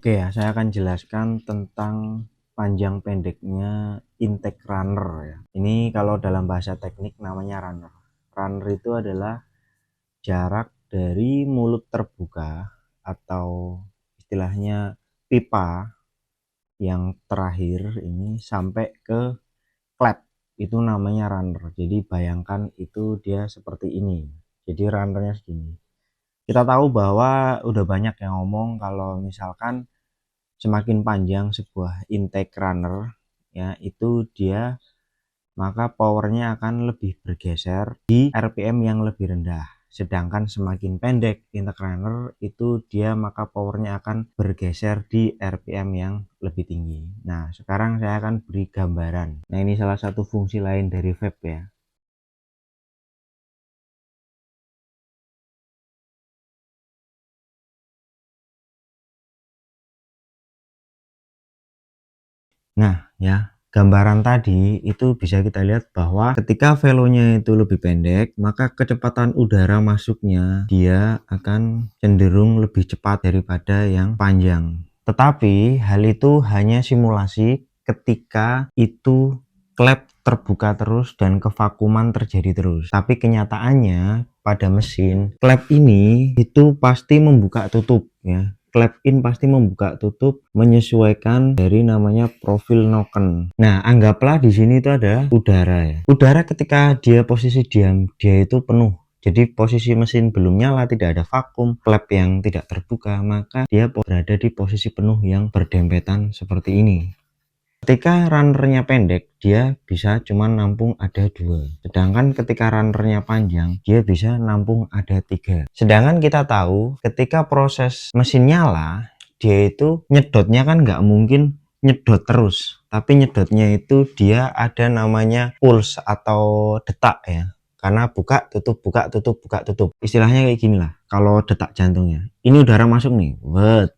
Oke ya, saya akan jelaskan tentang panjang pendeknya intake runner ya. Ini kalau dalam bahasa teknik namanya runner. Runner itu adalah jarak dari mulut terbuka atau istilahnya pipa yang terakhir ini sampai ke klep. Itu namanya runner. Jadi bayangkan itu dia seperti ini. Jadi runnernya segini. Kita tahu bahwa udah banyak yang ngomong kalau misalkan semakin panjang sebuah intake runner ya, itu dia maka powernya akan lebih bergeser di RPM yang lebih rendah. Sedangkan semakin pendek intake runner itu dia maka powernya akan bergeser di RPM yang lebih tinggi. Nah, sekarang saya akan beri gambaran. Nah, ini salah satu fungsi lain dari vape ya. Nah, ya, gambaran tadi itu bisa kita lihat bahwa ketika velonya itu lebih pendek, maka kecepatan udara masuknya dia akan cenderung lebih cepat daripada yang panjang. Tetapi hal itu hanya simulasi ketika itu klep terbuka terus dan kevakuman terjadi terus. Tapi kenyataannya pada mesin klep ini itu pasti membuka tutup ya. Klep in pasti membuka tutup menyesuaikan dari namanya profil noken. Nah, anggaplah di sini itu ada udara ya. Udara ketika dia posisi diam, dia itu penuh. Jadi posisi mesin belum nyala, tidak ada vakum, klep yang tidak terbuka, maka dia berada di posisi penuh yang berdempetan seperti ini. Ketika runnernya pendek, dia bisa cuma nampung ada 2. Sedangkan ketika runnernya panjang, dia bisa nampung ada 3. Sedangkan kita tahu ketika proses mesin nyala, dia itu nyedotnya kan nggak mungkin nyedot terus. Tapi nyedotnya itu dia ada namanya pulse atau detak ya. Karena buka tutup buka tutup buka tutup. Istilahnya kayak gini lah. Kalau detak jantungnya. Ini udara masuk nih. Wet.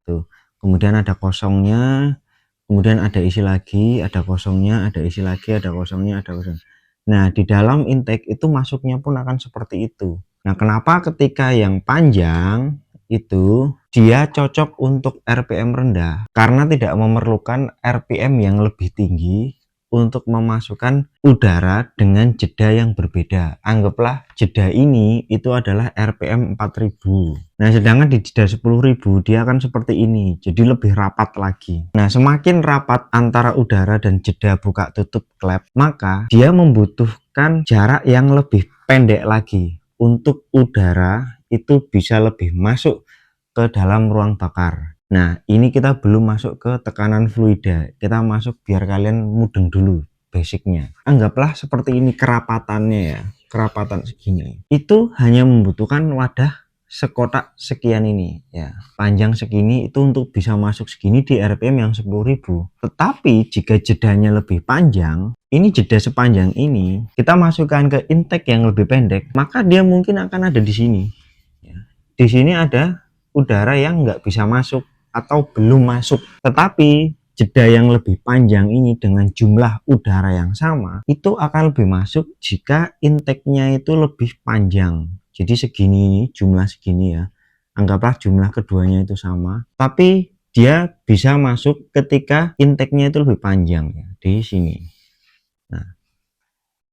Tuh. Kemudian ada kosongnya. Kemudian ada isi lagi, ada kosongnya, ada isi lagi, ada kosongnya, ada kosong. Nah, di dalam intake itu masuknya pun akan seperti itu. Nah, kenapa ketika yang panjang itu dia cocok untuk RPM rendah? Karena tidak memerlukan RPM yang lebih tinggi untuk memasukkan udara dengan jeda yang berbeda. Anggaplah jeda ini itu adalah RPM 4000. Nah, sedangkan di jeda 10.000 dia akan seperti ini, jadi lebih rapat lagi. Nah, semakin rapat antara udara dan jeda buka tutup klep, maka dia membutuhkan jarak yang lebih pendek lagi untuk udara itu bisa lebih masuk ke dalam ruang bakar. Nah, ini kita belum masuk ke tekanan fluida. Kita masuk biar kalian mudeng dulu basicnya. Anggaplah seperti ini kerapatannya ya, kerapatan segini. Itu hanya membutuhkan wadah sekotak sekian ini ya, panjang segini itu untuk bisa masuk segini di RPM yang 10.000. Tetapi jika jedanya lebih panjang, ini jeda sepanjang ini kita masukkan ke intake yang lebih pendek, maka dia mungkin akan ada di sini ya. Di sini ada udara yang nggak bisa masuk atau belum masuk, tetapi jeda yang lebih panjang ini dengan jumlah udara yang sama itu akan lebih masuk jika intake-nya itu lebih panjang. Jadi segini, jumlah segini ya, anggaplah jumlah keduanya itu sama, tapi dia bisa masuk ketika intake-nya itu lebih panjang ya, di sini. Nah,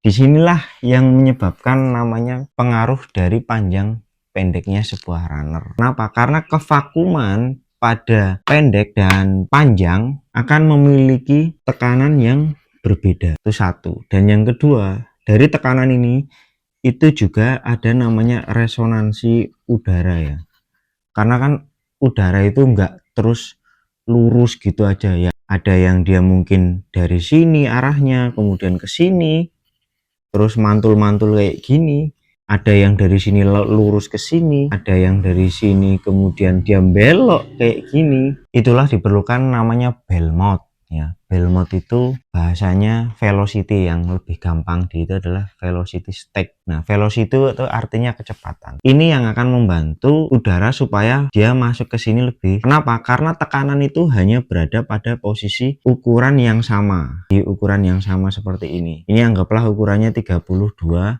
disinilah yang menyebabkan namanya pengaruh dari panjang pendeknya sebuah runner. Kenapa? Karena kevakuman pada pendek dan panjang akan memiliki tekanan yang berbeda. Itu satu. Dan yang kedua, dari tekanan ini itu juga ada namanya resonansi udara ya. Karena kan udara itu enggak terus lurus gitu aja ya. Ada yang dia mungkin dari sini arahnya, kemudian ke sini, terus mantul-mantul kayak gini. Ada yang dari sini lurus ke sini, ada yang dari sini kemudian dia belok kayak gini. Itulah diperlukan namanya bell mouth ya. bell mode itu bahasanya velocity, yang lebih gampang di itu adalah velocity state. Nah, velocity itu artinya kecepatan. Ini yang akan membantu udara supaya dia masuk ke sini lebih. Kenapa? Karena tekanan itu hanya berada pada posisi ukuran yang sama. Di ukuran yang sama seperti ini. Ini anggaplah ukurannya 32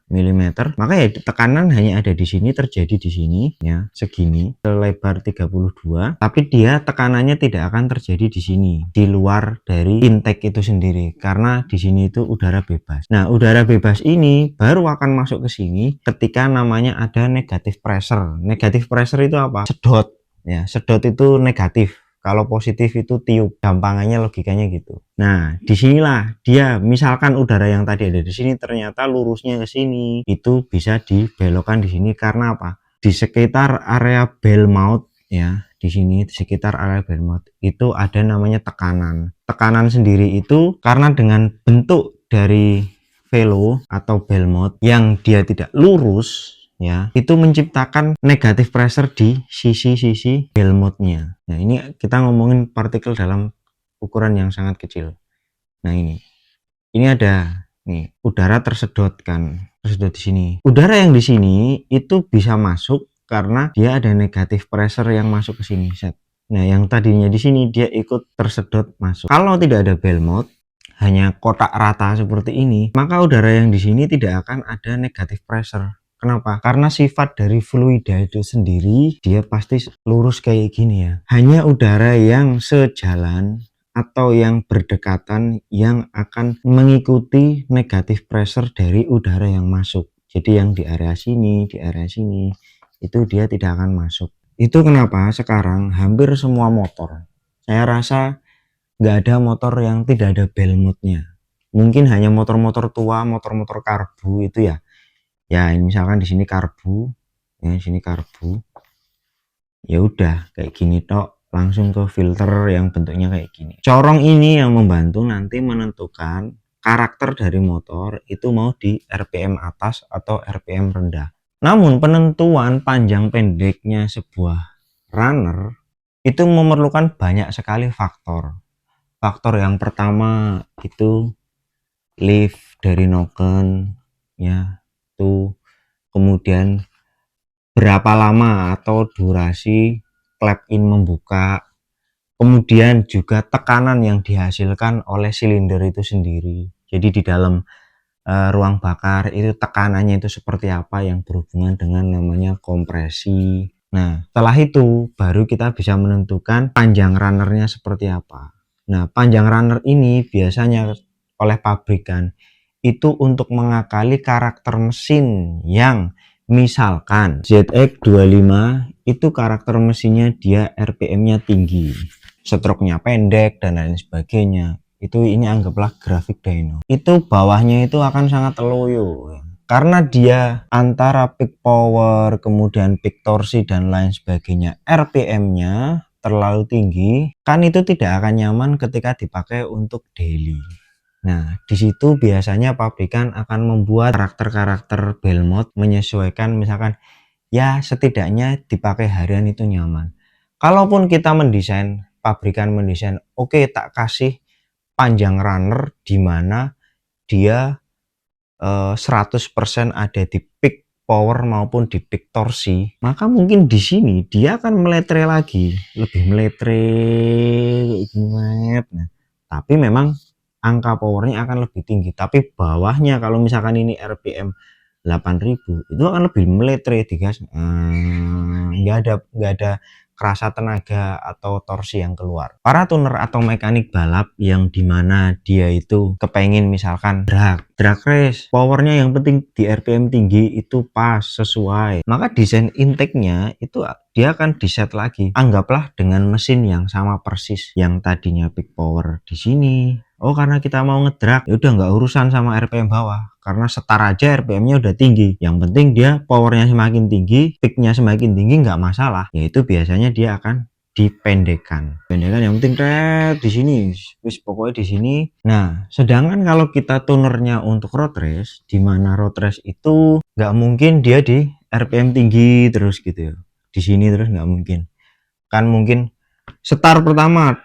mm. Maka ya tekanan hanya ada di sini, terjadi di sini ya, segini, selebar 32, tapi dia tekanannya tidak akan terjadi di sini, di luar dari intake itu sendiri, karena di sini itu udara bebas. Nah, udara bebas ini baru akan masuk ke sini ketika namanya ada negative pressure. Negative pressure itu apa? Sedot ya, sedot itu negatif. Kalau positif itu tiup, gampangannya logikanya gitu. Nah, disinilah dia, misalkan udara yang tadi ada di sini ternyata lurusnya ke sini, itu bisa dibelokkan di sini karena apa? Di sekitar area bell mouth ya, di sini di sekitar area bell mouth itu ada namanya tekanan. Tekanan sendiri itu karena dengan bentuk dari velo atau bell mouth yang dia tidak lurus ya, itu menciptakan negative pressure di sisi-sisi bell mouth-nya. Nah, ini kita ngomongin partikel dalam ukuran yang sangat kecil. Nah, ini ada nih udara tersedot kan, tersedot di sini. Udara yang di sini itu bisa masuk karena dia ada negative pressure yang masuk ke sini, set. Nah, yang tadinya di sini dia ikut tersedot masuk. Kalau tidak ada bell mouth, hanya kotak rata seperti ini, maka udara yang di sini tidak akan ada negative pressure. Kenapa? Karena sifat dari fluida itu sendiri dia pasti lurus kayak gini ya. Hanya udara yang sejalan atau yang berdekatan yang akan mengikuti negative pressure dari udara yang masuk. Jadi yang di area sini, itu dia tidak akan masuk. Itu kenapa sekarang hampir semua motor, saya rasa nggak ada motor yang tidak ada bell mouth-nya. Mungkin hanya motor-motor tua, motor-motor karbu itu ya. Ya, misalkan di sini karbu, ya di sini karbu. Ya udah kayak gini tok, langsung ke filter yang bentuknya kayak gini. Corong ini yang membantu nanti menentukan karakter dari motor itu mau di RPM atas atau RPM rendah. Namun penentuan panjang pendeknya sebuah runner itu memerlukan banyak sekali faktor. Faktor yang pertama itu lift dari noken ya, tuh. Kemudian berapa lama atau durasi clap in membuka, kemudian juga tekanan yang dihasilkan oleh silinder itu sendiri. Jadi di dalam ruang bakar itu tekanannya itu seperti apa yang berhubungan dengan namanya kompresi. Nah, setelah itu baru kita bisa menentukan panjang runnernya seperti apa. Nah, panjang runner ini biasanya oleh pabrikan itu untuk mengakali karakter mesin yang misalkan ZX25 itu karakter mesinnya dia RPM-nya tinggi, stroke-nya pendek dan lain sebagainya. Itu ini anggaplah grafik dyno. Itu bawahnya itu akan sangat loyo karena dia antara peak power, kemudian peak torsi dan lain sebagainya, RPM-nya terlalu tinggi, kan itu tidak akan nyaman ketika dipakai untuk daily. Nah, di situ biasanya pabrikan akan membuat karakter-karakter bell mouth menyesuaikan, misalkan ya setidaknya dipakai harian itu nyaman. Kalaupun kita mendesain, pabrikan mendesain, oke, tak kasih panjang runner di mana dia 100% ada di peak power maupun di peak torsi, maka mungkin di sini dia akan meletre lagi, lebih meletre kayak nah, tapi memang angka powernya akan lebih tinggi, tapi bawahnya kalau misalkan ini RPM 8000 itu akan lebih meletre di gas, nggak ada kerasa tenaga atau torsi yang keluar. Para tuner atau mekanik balap yang dimana dia itu kepengen misalkan drag race, powernya yang penting di RPM tinggi itu pas sesuai, maka desain intake-nya itu dia akan di set lagi. Anggaplah dengan mesin yang sama persis, yang tadinya peak power di sini. Oh, karena kita mau ngedrag, ya udah nggak urusan sama RPM bawah, karena setara aja RPM-nya udah tinggi. Yang penting dia powernya semakin tinggi, peaknya semakin tinggi nggak masalah. Yaitu biasanya dia akan dipendekkan. Pendekkan yang penting di sini, wis pokoknya di sini. Nah, sedangkan kalau kita tunernya untuk road race, di mana road race itu nggak mungkin dia di RPM tinggi terus gitu ya. Di sini terus nggak mungkin. Kan mungkin start pertama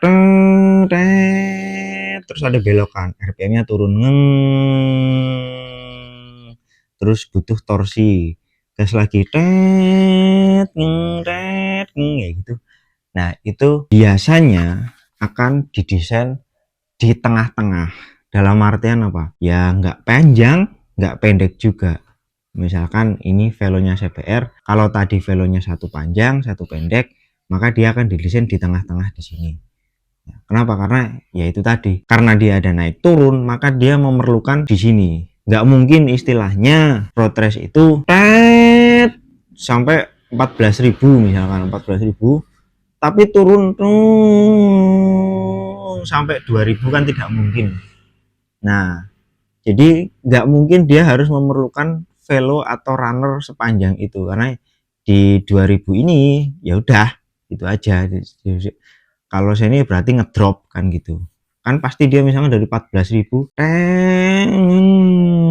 terus ada belokan, RPM-nya turun, ngeng, terus butuh torsi, gas lagi, tet, ngeng, tet, ngeng, ya gitu. Nah, itu biasanya akan didesain di tengah-tengah. Dalam artian apa? Ya nggak panjang, nggak pendek juga. Misalkan ini velonya CBR, kalau tadi velonya satu panjang, satu pendek, maka dia akan didesain di tengah-tengah di sini. Kenapa? Karena ya itu tadi, karena dia ada naik turun, maka dia memerlukan di sini. Nggak mungkin istilahnya road race itu tet sampai 14.000 misalkan 14.000, tapi turun sampai 2.000 kan tidak mungkin. Nah, jadi nggak mungkin dia harus memerlukan velo atau runner sepanjang itu, karena di 2000 ini ya udah gitu aja. Kalau sini berarti ngedrop kan gitu. Kan pasti dia misalnya dari 14.000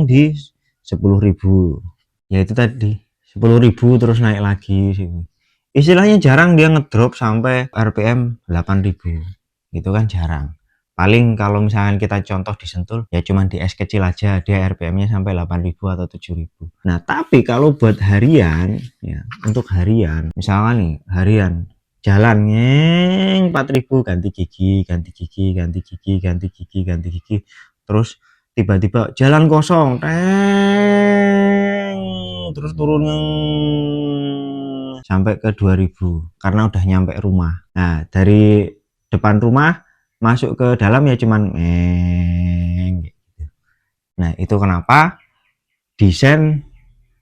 di 10.000. Ya itu tadi 10.000 terus naik lagi sih. Istilahnya jarang dia ngedrop sampai RPM 8.000. Gitu kan jarang. Paling kalau misalkan kita contoh di Sentul ya cuman di es kecil aja dia RPM-nya sampai 8.000 atau 7.000. Nah, tapi kalau buat harian ya, untuk harian misalnya nih harian jalan ngeng 4.000 ganti gigi, ganti gigi, ganti gigi, ganti gigi, ganti gigi. Terus tiba-tiba jalan kosong, teng, terus turun sampai ke 2000 karena udah nyampe rumah. Nah, dari depan rumah masuk ke dalam ya cuman gitu. Nah, itu kenapa desain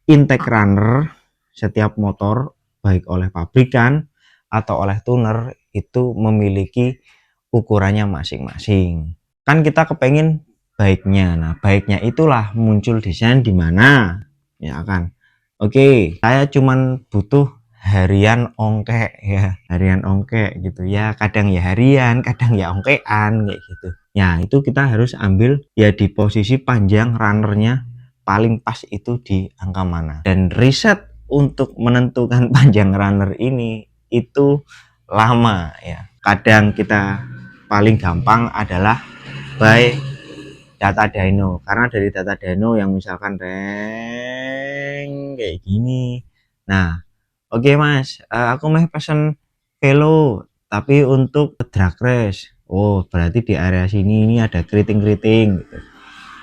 intake runner setiap motor baik oleh pabrikan atau oleh tuner itu memiliki ukurannya masing-masing. Kan kita kepengen baiknya. Nah, baiknya itulah muncul desain di mana ya kan. Oke, saya cuman butuh harian ongkek ya, harian ongkek gitu ya, kadang ya harian, kadang ya ongkean kayak gitu. Ya, itu kita harus ambil ya di posisi panjang runnernya paling pas itu di angka mana. Dan riset untuk menentukan panjang runner ini itu lama ya. Kadang kita paling gampang adalah by data dyno, karena dari data dyno yang misalkan kayak gini. Nah, oke Mas, aku mau pesen velo tapi untuk drag race. Oh, berarti di area sini ini ada keriting-keriting gitu.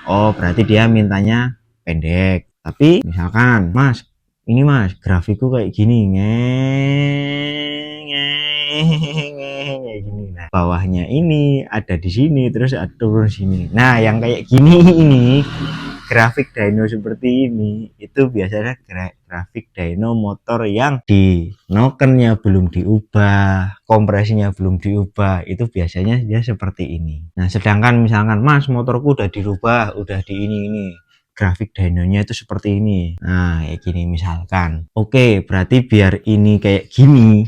Oh, berarti dia mintanya pendek. Tapi misalkan Mas, ini Mas grafikku kayak gini kayak gini. Nah, bawahnya ini ada di sini terus ada turun sini. Nah, yang kayak gini ini grafik dyno seperti ini itu biasanya grafik dyno motor yang di nokennya belum diubah, kompresinya belum diubah, itu biasanya dia seperti ini. Nah, sedangkan misalkan Mas motorku udah dirubah, udah di ini grafik dynonya itu seperti ini. Nah, kayak gini misalkan. Oke, berarti biar ini kayak gini,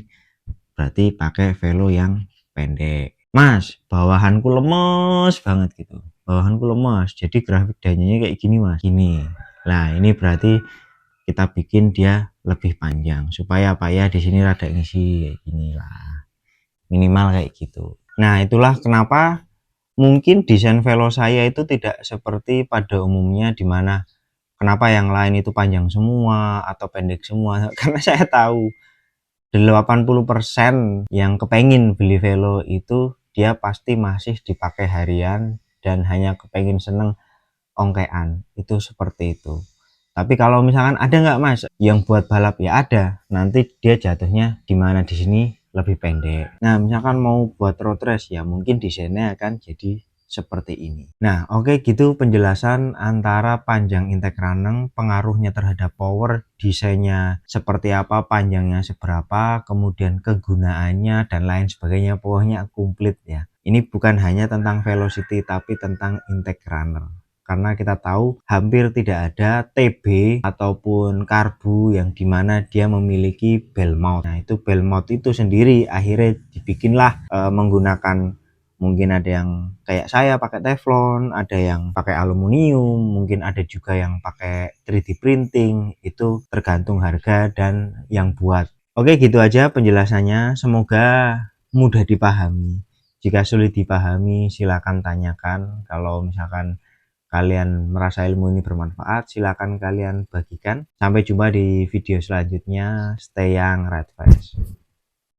berarti pakai velo yang pendek. Mas, bawahanku lemes banget gitu. Bawahanku lemas, jadi grafik dynonya kayak gini Mas, gini. Nah, ini berarti kita bikin dia lebih panjang supaya apa ya, di sini rada ngisi kayak gini lah, minimal kayak gitu. Nah, itulah kenapa mungkin desain velo saya itu tidak seperti pada umumnya, dimana kenapa yang lain itu panjang semua atau pendek semua. Karena saya tahu 80% yang kepengen beli velo itu dia pasti masih dipakai harian dan hanya kepengen seneng ongkean, itu seperti itu. Tapi kalau misalkan ada nggak Mas yang buat balap, ya ada, nanti dia jatuhnya di mana, di sini lebih pendek. Nah, misalkan mau buat road race ya mungkin desainnya akan jadi seperti ini. Nah, oke, gitu penjelasan antara panjang intake runner, pengaruhnya terhadap power, desainnya seperti apa, panjangnya seberapa, kemudian kegunaannya dan lain sebagainya. Pokoknya komplit ya. Ini bukan hanya tentang velocity tapi tentang intake runner. Karena kita tahu hampir tidak ada TB ataupun karbu yang dimana dia memiliki bell mount. Nah, itu bell mount itu sendiri akhirnya dibikinlah menggunakan, mungkin ada yang kayak saya pakai teflon, ada yang pakai aluminium, mungkin ada juga yang pakai 3D printing. Itu tergantung harga dan yang buat. Oke, gitu aja penjelasannya, semoga mudah dipahami. Jika sulit dipahami, silakan tanyakan. Kalau misalkan kalian merasa ilmu ini bermanfaat, silakan kalian bagikan. Sampai jumpa di video selanjutnya. Stay young, right vibes.